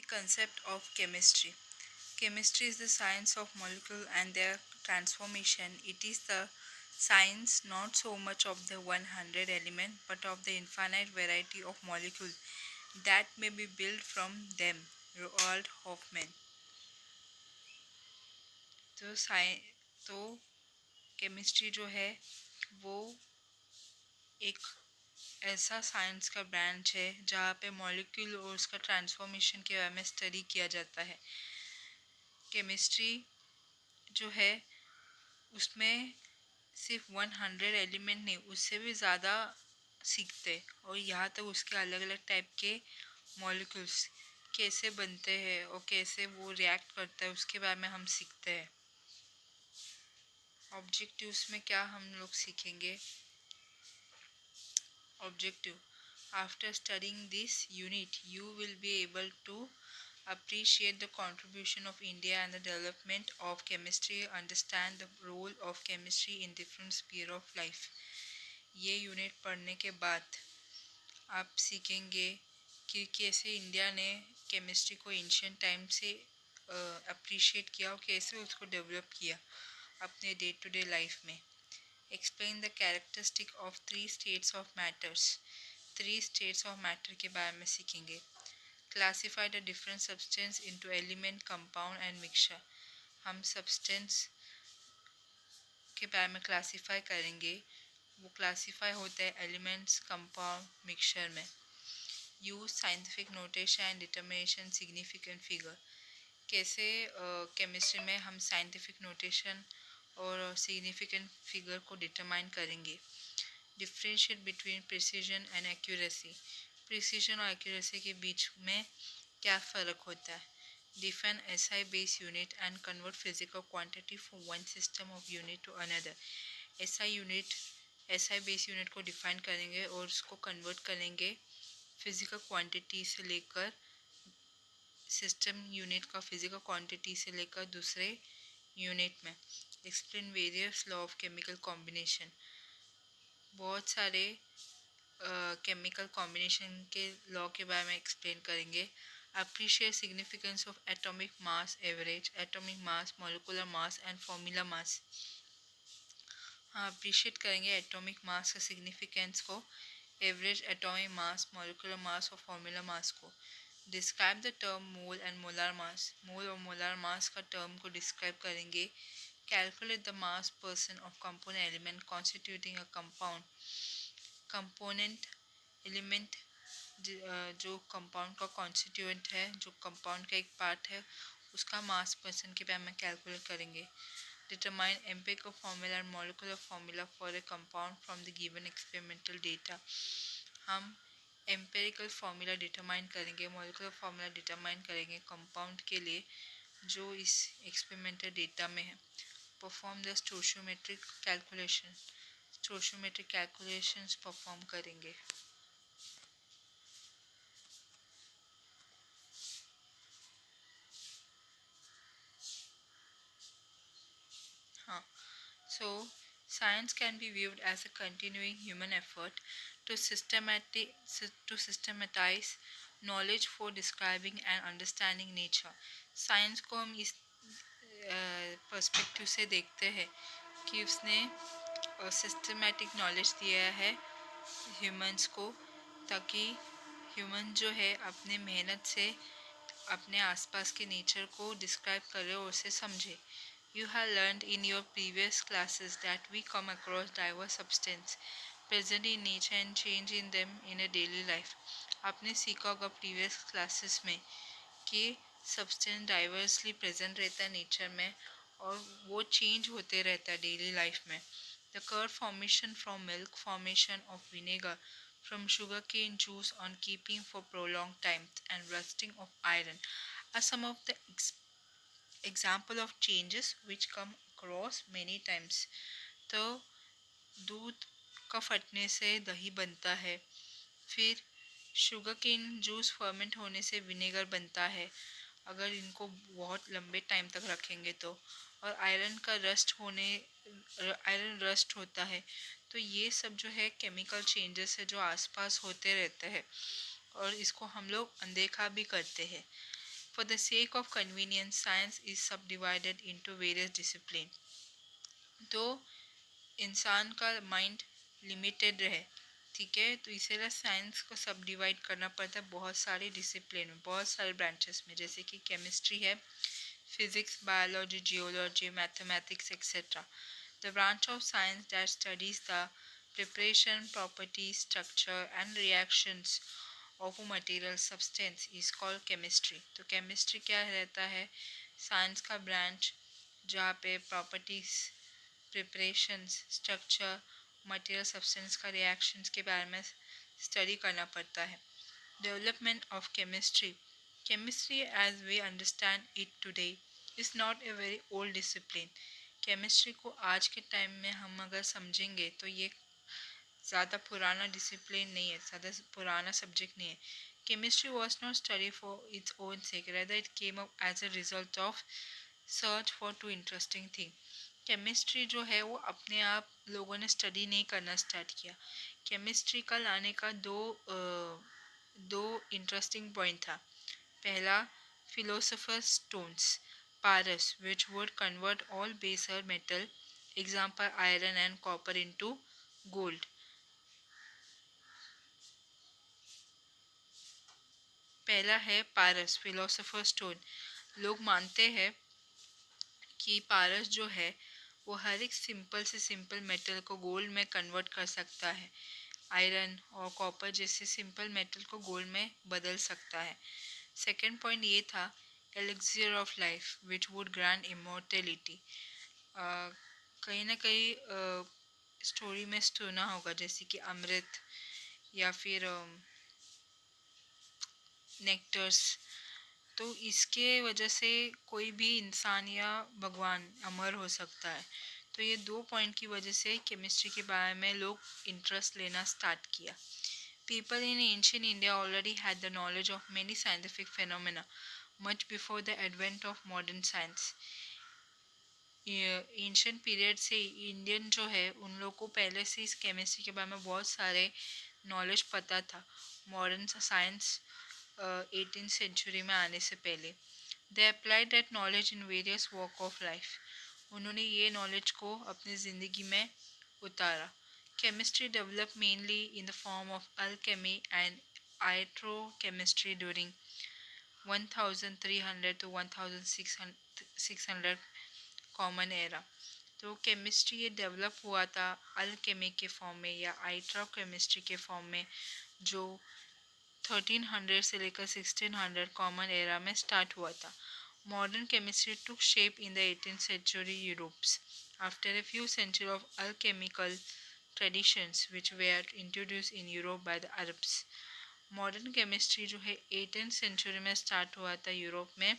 concept of chemistry. Chemistry is the science of molecule and their transformation. It is the science not so much of the 100 element but of the infinite variety of molecules that may be built from them. Roald Hoffman. तो साइ तो chemistry जो है वो एक ऐसा science का branch है जहाँ पे मॉलिक्यूल और उसका ट्रांसफॉर्मेशन के बारे में स्टडी किया जाता है। केमिस्ट्री जो है उसमें सिर्फ 100 एलिमेंट नहीं उससे भी ज़्यादा सीखते और यहाँ तक उसके अलग अलग टाइप के मॉलिक्यूल्स कैसे बनते हैं और कैसे वो रिएक्ट करता है उसके बारे में हम सीखते हैं। ऑब्जेक्टिव्स में क्या हम लोग सीखेंगे? Objective. After studying this unit, you will be able to appreciate the contribution of India and the development of chemistry, understand the role of chemistry in different sphere of life. ये unit पढ़ने के बाद आप सीखेंगे कि कैसे India ने chemistry को एंशियंट टाइम से अप्रिशिएट किया और कैसे उसको डेवलप किया अपने डे टू डे लाइफ में। Explain the characteristic of three states of matters. Three states of matter के बारे में सीखेंगे। Classify the different substance into element, compound and mixture. हम substance के बारे में classify करेंगे। वो classify होता है elements, compound, mixture में। Use scientific notation and determination significant figure. कैसे केमिस्ट्री में हम साइंटिफिक नोटेशन और सिग्निफिकेंट फिगर को डिटरमाइन करेंगे। Differentiate between precision and accuracy. Precision और एक्यूरेसी के बीच में क्या फ़र्क होता है? Define SI base unit and convert physical quantity from one system of unit to another. SI base unit को डिफाइन करेंगे और उसको कन्वर्ट करेंगे फिजिकल क्वांटिटी से लेकर सिस्टम यूनिट का फिजिकल क्वांटिटी से लेकर दूसरे यूनिट में। Explain various law of chemical combination. बहुत सारे केमिकल कॉम्बिनेशन के लॉ के बारे में एक्सप्लेन करेंगे। Appreciate significance of atomic mass average, atomic mass, molecular mass and formula mass. हाँ, अप्रिशिएट करेंगे एटॉमिक मास का सिग्निफिकेंस को, average atomic mass, molecular mass और फॉर्मूला मास को। Describe the term mole and molar mass. Mole और molar mass का term को describe करेंगे। Calculate the mass percent of component element constituting a compound. Component element जो compound का constituent है, जो कंपाउंड का एक पार्ट है, उसका मास परसेंट के बारे में कैलकुलेट करेंगे। Determine empirical formula and molecular formula for a compound from the given experimental data. हम एम्पेरिकल फार्मूला डिटरमाइन करेंगे, मॉलिक्यूलर फार्मूला डिटरमाइन करेंगे कंपाउंड के लिए जो इस एक्सपेरिमेंटल डेटा में है। Perform the stoichiometric calculation. Stoichiometric calculations perform करेंगे। हाँ, so science can be viewed as a continuing human effort to systematize knowledge for describing and understanding nature. Science को हम इस पर्सपेक्टिव से देखते हैं कि उसने सिस्टमेटिक नॉलेज दिया है ह्यूमंस को, ताकि ह्यूमन जो है अपने मेहनत से अपने आसपास के नेचर को डिस्क्राइब करे और उसे समझे। You have learned in your previous classes that we come across diverse substances present in nature and change in them in a daily life. आपने सीखा होगा प्रीवियस क्लासेस में कि सब्सटेंस डाइवर्सली प्रेजेंट रहता है नेचर में और वो चेंज होते रहता है डेली लाइफ में। The curd formation from milk, formation of vinegar from sugarcane juice on keeping for prolonged time and rusting of iron are some of the example of changes which come across many times. तो दूध का फटने से दही बनता है, फिर sugar cane juice ferment होने से विनेगर बनता है अगर इनको बहुत लंबे टाइम तक रखेंगे तो, और आयरन रस्ट होता है। तो ये सब जो है केमिकल चेंजेस है जो आसपास होते रहते हैं और इसको हम लोग अनदेखा भी करते हैं। For the sake of convenience, science is subdivided into various disciplines. तो इंसान का माइंड लिमिटेड रहे, ठीक है, तो इसीलिए साइंस को सब डिवाइड करना पड़ता है बहुत सारे डिसिप्लिन में, बहुत सारे ब्रांचेस में, जैसे कि केमिस्ट्री है, physics, biology, geology, mathematics etcetera. The branch of science that studies the preparation, properties, structure, and reactions of a material substance is called chemistry. तो chemistry क्या रहता है? साइंस का ब्रांच जहाँ पे properties, preparations, structure, material substance का reactions के बारे में स्टडी करना पड़ता है. Development of chemistry. Chemistry as we understand it today is not a very old discipline. Chemistry को आज के टाइम में हम अगर समझेंगे तो ये ज़्यादा पुराना डिसिप्लिन नहीं है, ज़्यादा पुराना सब्जेक्ट नहीं है. Chemistry was not study for its own sake, rather it came up as a result of search for two interesting thing. Chemistry जो है वो अपने आप लोगों ने स्टडी नहीं करना स्टार्ट किया. केमिस्ट्री का लाने का दो इंटरेस्टिंग पॉइंट था. पहला, philosopher stones, Paras, which would convert all baser metal, example iron and copper, into gold. पहला है पारस, फिलोसोफर स्टोन. लोग मानते हैं कि पारस जो है वो हर एक सिंपल से सिंपल मेटल को गोल्ड में कन्वर्ट कर सकता है. आयरन और कॉपर जैसे सिंपल मेटल को गोल्ड में बदल सकता है. सेकेंड पॉइंट ये था, elixir of life which would grant immortality. कहीं ना कहीं स्टोरी में सुना होगा, जैसे कि अमृत या फिर नेक्टर्स. तो इसके वजह से कोई भी इंसान या भगवान अमर हो सकता है. तो ये दो पॉइंट की वजह से केमिस्ट्री के बारे में लोग इंटरेस्ट लेना स्टार्ट किया. People in ancient India already had the knowledge of many scientific phenomena much before the advent of modern science. Ancient period से इंडियन जो है उन लोगों को पहले से इस केमिस्ट्री के बारे में बहुत सारे नॉलेज पता था, मॉडर्न साइंस 18th सेंचुरी में आने से पहले. They applied that knowledge in various walk of life. उन्होंने ये नॉलेज को अपनी ज़िंदगी में उतारा. Chemistry developed mainly in the form of alchemy and itrochemistry during 1300 to 1600 common era. तो केमिस्ट्री ये डेवलप हुआ था अल्केमी के फॉर्म में या आइट्रोकेमिस्ट्री के फॉर्म में, जो 1300 से लेकर 1600 कॉमन एरा में स्टार्ट हुआ था. Modern chemistry took shape in the 18th century Europe after a few centuries of alchemical traditions which were introduced in Europe by the Arabs. Modern chemistry जो है 18th सेंचुरी में start हुआ था Europe में.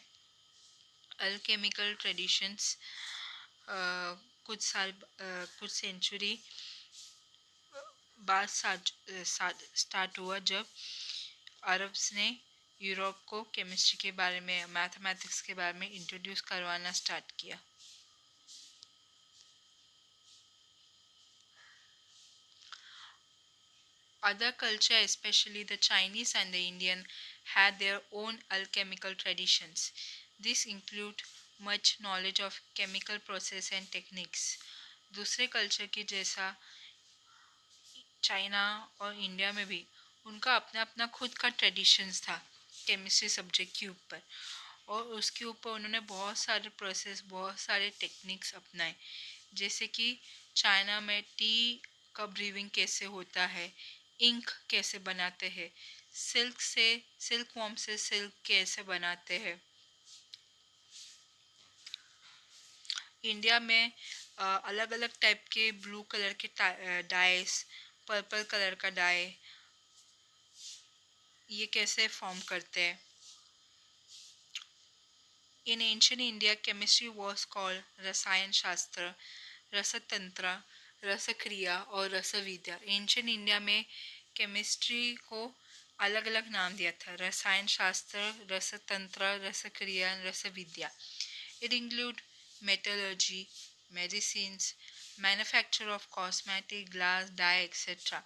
अल्केमिकल traditions कुछ century बाद start हुआ जब अरब्स ने यूरोप को केमिस्ट्री के बारे में, मैथमेटिक्स के बारे में इंट्रोड्यूस करवाना स्टार्ट किया. Other culture, especially the Chinese and the Indian, had their own alchemical traditions. This include much knowledge of chemical process and techniques. दूसरे कल्चर की जैसा चाइना और इंडिया में भी उनका अपना अपना खुद का ट्रेडिशंस था केमिस्ट्री सब्जेक्ट के ऊपर, और उसके ऊपर उन्होंने बहुत सारे प्रोसेस, बहुत सारे टेक्निक्स अपनाए. जैसे कि चाइना में टी का ब्रीविंग कैसे होता है, इंक कैसे बनाते हैं, सिल्क वॉर्म से सिल्क कैसे बनाते हैं. इंडिया में अलग अलग टाइप के ब्लू कलर के डाइस, पर्पल कलर का डाई, ये कैसे फॉर्म करते हैं. In ancient India chemistry was called Rasayan शास्त्र, रसतंत्र, रसक्रिया और रसविद्या. एंशियंट इंडिया में केमिस्ट्री को अलग अलग नाम दिया था, रसायन शास्त्र, रसतंत्र, रसक्रिया, रसविद्या. It include metallurgy, medicines, manufacture of cosmetic, glass, dye, etc.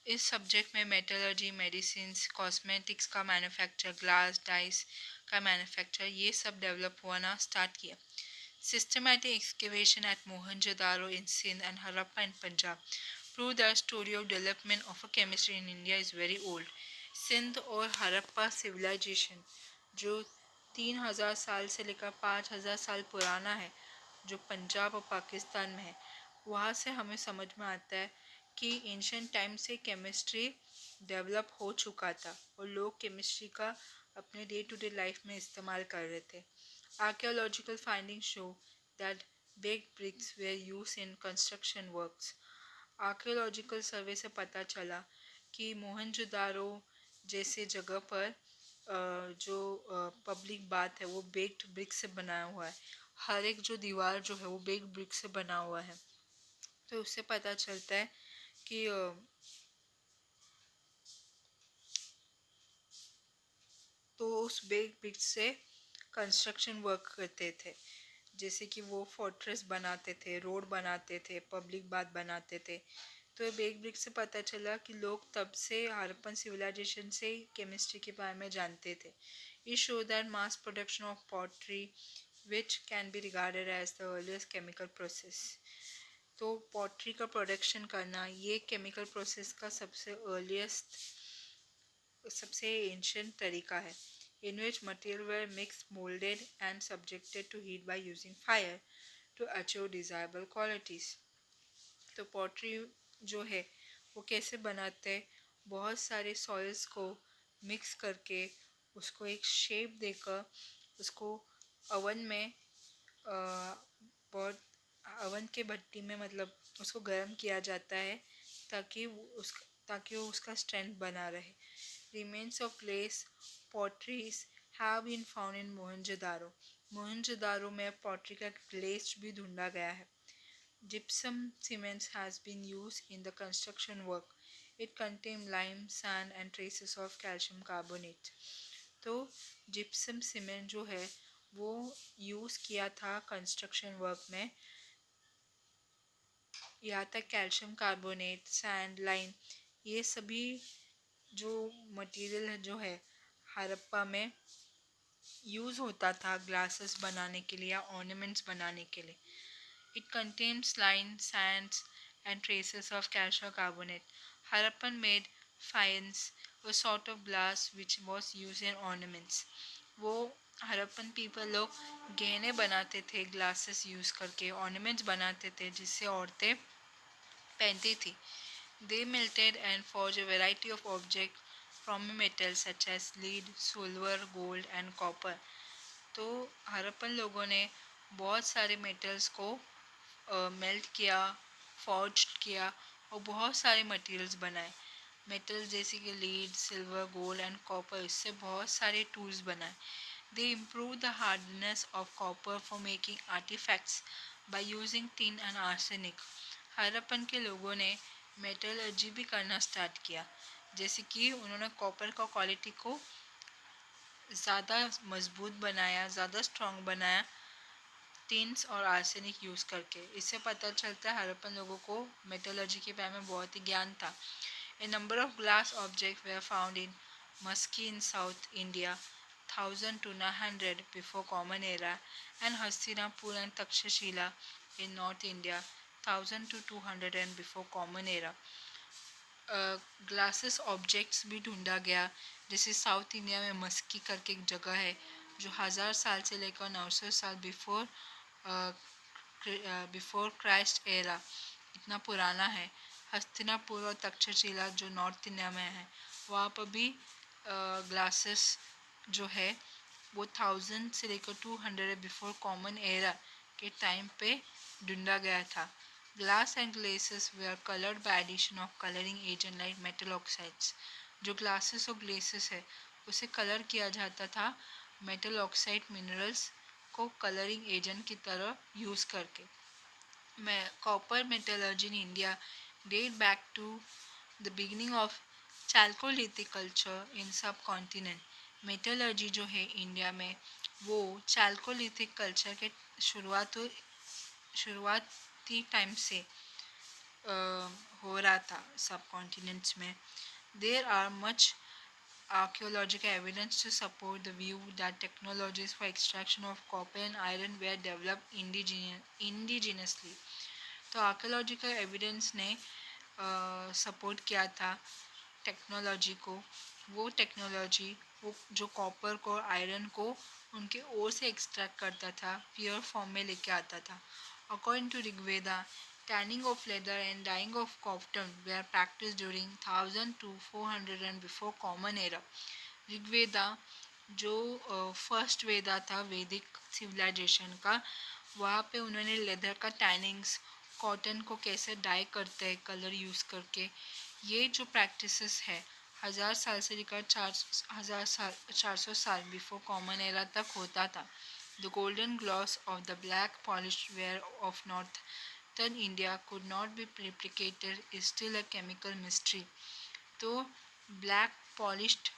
इस सब्जेक्ट में मेटलर्जी, मेडिसिन, कॉस्मेटिक्स का मैन्युफैक्चर, ग्लास डाइस का मैन्युफैक्चर, ये सब डेवलप होना स्टार्ट किया. Systematic excavation at Mohenjo-daro in Sindh and Harappa in Punjab prove the story of development of a chemistry in India is very old. Sindh और Harappa civilisation जो 3000 साल से लेकर 5000 साल पुराना है, जो पंजाब और पाकिस्तान में है, वहाँ से हमें समझ में आता है कि एंशियंट टाइम से केमिस्ट्री डेवलप हो चुका था और लोग केमिस्ट्री का अपने डे टू डे लाइफ में इस्तेमाल कर रहे थे. Archaeological findings show that baked bricks were used in construction works. Archaeological सर्वे से पता चला कि मोहनजोदारो जैसे जगह पर जो पब्लिक बात है वो बेक्ड ब्रिक से बनाया हुआ है. हर एक जो दीवार जो है वो बेक्ड ब्रिक से बना हुआ है. तो उससे पता चलता है कि तो उस बेक्ड ब्रिक से कंस्ट्रक्शन वर्क करते थे. जैसे कि वो फोर्ट्रेस बनाते थे, रोड बनाते थे, पब्लिक बात बनाते थे. तो ये बेक ब्रिक से पता चला कि लोग तब से हड़प्पन सिविलाइजेशन से केमिस्ट्री के बारे में जानते थे. ये show that mass production of pottery which can be regarded as the earliest chemical process. तो पॉटरी का प्रोडक्शन करना ये केमिकल प्रोसेस का सबसे एंशियंट तरीका है. In which material were mixed, molded and subjected to heat by using fire to achieve desirable qualities. तो pottery जो है वो कैसे बनाते हैं, बहुत सारे सॉइल्स को मिक्स करके उसको एक शेप देकर उसको अवन में बहुत अवन के भट्टी में मतलब उसको गर्म किया जाता है ताकि वो उसका स्ट्रेंथ बना रहे. Remains of glass potteries have been found in Mohenjo-daro. Mohenjodaro में पॉटरी का ग्लेस भी ढूंढा गया है. Gypsum cement has been used in the construction work. It contains lime, sand and traces of calcium carbonate. तो जिप्सम सीमेंट जो है वो यूज़ किया था कंस्ट्रक्शन वर्क में. यहाँ तक कैल्शियम कार्बोनेट, सैंड, लाइम ये सभी जो मटेरियल जो है हड़प्पा में यूज़ होता था ग्लासेस बनाने के लिए या ऑर्नामेंट्स बनाने के लिए. It contains lime, sands and traces of calcium carbonate. Harappan made faience a sort of glass which was used in ornaments. वो हड़प्पन पीपल लोग गहने बनाते थे ग्लासेस यूज़ करके, ऑर्नामेंट्स बनाते थे जिससे औरतें पहनती थी. They melted and forged a variety of objects from metals such as lead, silver, gold and copper. तो हड़प्पन लोगों ने बहुत सारे मेटल्स को मेल्ट किया, फॉर्ज किया और बहुत सारे मटेरियल्स बनाए. मेटल जैसे कि lead, silver, gold and copper, इससे बहुत सारे टूल्स बनाए. They improve the hardness of copper for making artefacts by using tin and arsenic. Harappan के लोगों ने मेटलर्जी भी करना स्टार्ट किया, जैसे कि उन्होंने कॉपर का क्वालिटी को ज़्यादा मजबूत बनाया, ज़्यादा स्ट्रॉन्ग बनाया टिन्स और आर्सेनिक यूज़ करके. इससे पता चलता है हड़प्पन लोगों को मेटलर्जी के बारे में बहुत ही ज्ञान था. A number of glass object were found in Maski in South India 1000 to 900 before common era and Hastinapur and Takshashila in North India 1000 to 200 and before common era. Glasses objects भी ढूंढा गया, जैसे साउथ इंडिया में मस्की करके एक जगह है जो 1000 साल से लेकर 900 साल बिफोर क्राइस्ट एरा इतना पुराना है. हस्तिनापुर और तक्षशिला जो नॉर्थ इंडिया में है वहाँ पर भी ग्लासेस जो है वो 1000 से लेकर 200 बिफोर कॉमन एरा के टाइम पे ढूंढा गया था. Glass and glazes were colored by addition of coloring agent like metal oxides. जो glasses और glazes है उसे कलर किया जाता था मेटल ऑक्साइड मिनरल्स को कलरिंग एजेंट की तरह यूज़ करके. Copper metallurgy in India date back to the beginning of chalcolithic culture in subcontinent. Metallurgy जो है इंडिया में वो chalcolithic कल्चर के शुरुआती टाइम से हो रहा था सब कॉन्टिनेंट्स में. There are much archaeological evidence to support the view that technologies for extraction of copper and iron were developed indigenously. तो आर्कोलॉजिकल एविडेंस ने सपोर्ट किया था टेक्नोलॉजी को. वो टेक्नोलॉजी वो जो कॉपर को आयरन को उनके ओर से एक्सट्रैक्ट करता था, प्योर फॉर्म में लेके आता था. According to Rigveda, tanning of leather and dyeing of cotton were practiced during 1000 to 400 and before common era. Rigveda जो फर्स्ट वेदा था वैदिक सिविलाइजेशन का, वहाँ पे उन्होंने लेदर का टैनिंग्स, कॉटन को कैसे डाई करते हैं कलर यूज़ करके, ये जो प्रैक्टिसेस है 1000 साल से लेकर 4000 साल 400 साल बिफोर कॉमन एरा तक होता था. The golden gloss of the black polished where of northern India could not be replicated is still a chemical mystery. तो ब्लैक पॉलिश्ड